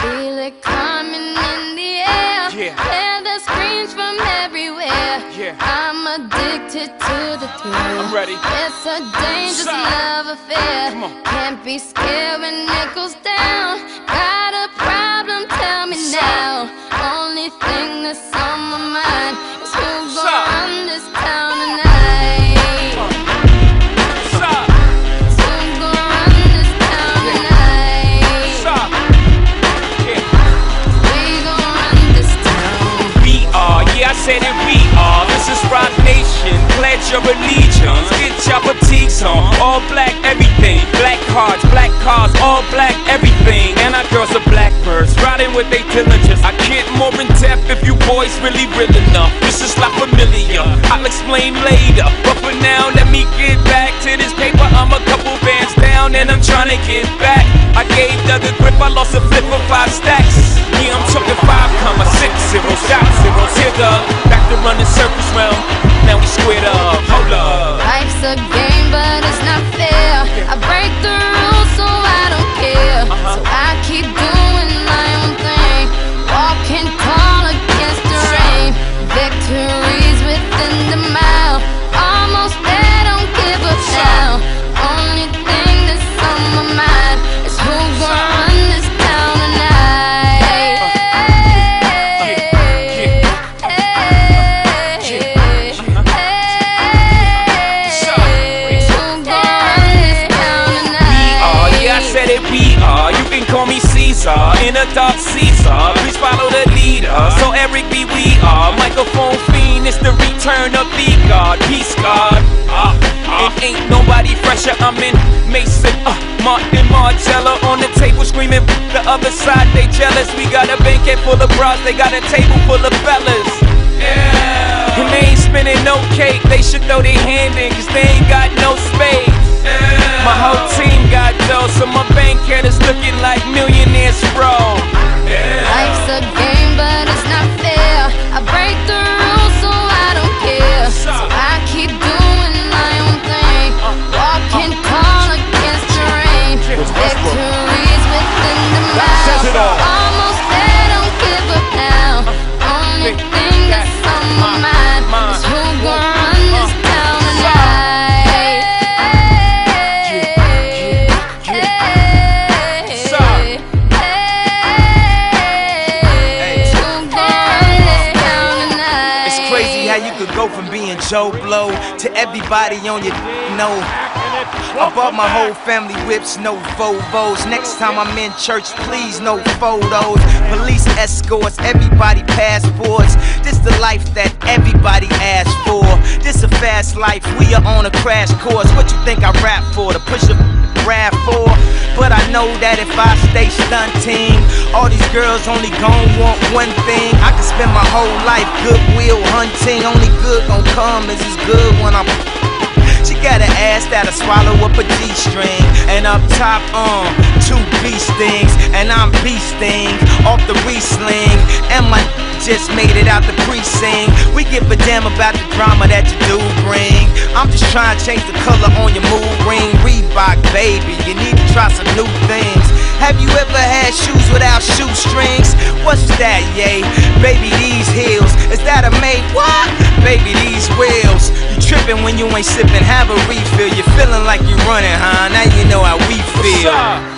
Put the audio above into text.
Feel it coming in the air. Hear the screams from everywhere. I'm addicted to the thrill. I'm ready. It's a dangerous love affair. Can't be scared when it goes down. Got a problem? Tell me now. Only thing that's on my mind is who's gonna run this town tonight. Said it, we are. This is Rock Nation. Pledge your allegiance. Get your fatigues on. All black everything. Black hearts, black cars, all black everything. And our girls are blackbirds, riding with their diligence. I get more in depth if you boys really real enough. This is La Familia. I'll explain later. But for now, let me get back to this paper. I'm a couple bands down and I'm trying to get back. I gave Doug a grip. I lost a flip for 5 stacks. Yeah, I'm talking 5,6 shot zeros. Here, Doug. Back to running circles round, now we squared up, hold up. Life's a game but it's not fair. I break the rules so I don't care. So I keep doing my own thing, walking tall against the rain. Victories within the mile, almost there, don't give up now. Only thing that's on my mind is who's gonna run this town tonight. You can call me Caesar, in a dark Caesar. Please follow the leader. So Eric B, we are microphone fiend. It's the return of the God, peace God. It ain't nobody fresher. I'm in Mason, Martin Margiela on the table screaming. The other side they jealous. We got a banquet full of bras. They got a table full of fellas. Yeah. And they ain't spinning no cake. They should throw their hand in, 'cause they ain't got no space. My whole team got dough, so my bank account is looking like millionaires, bro. Life's a game, but it's not fair. I break the rules, so I don't care. So I keep doing my own thing, walking tall against the rain. Victories within the mile, almost there, don't give up now. Only thing that's on my mind is who's gonna run this town tonight. Go from being Joe Blow to everybody on your know. I bought my whole family whips, no Volvos. Next time I'm in church, please no photos. Police escorts, everybody passports. This the life that everybody asks for. This a fast life, we are on a crash course. What you think I rap for? To push a RAV4? But I know that if I stay stunting, all these girls only gon' want one thing. I can spend my whole life goodwill hunting. Only good gon' come is as good when I'm. She got an ass that'll swallow up a G-string. And up top, 2 beast things. And I'm beasting off the re-sling. And my just made it out the precinct. We give a damn about the drama that you do bring. I'm just trying to change the color on your mood ring. Reebok, baby, you need to try some new things. Have you ever had shoes without shoestrings? What's that, yay? Baby, these heels, is that a made what? Baby, these wheels. You tripping when you ain't sipping, have a refill. You're feeling like you're running, huh? Now you know how we feel.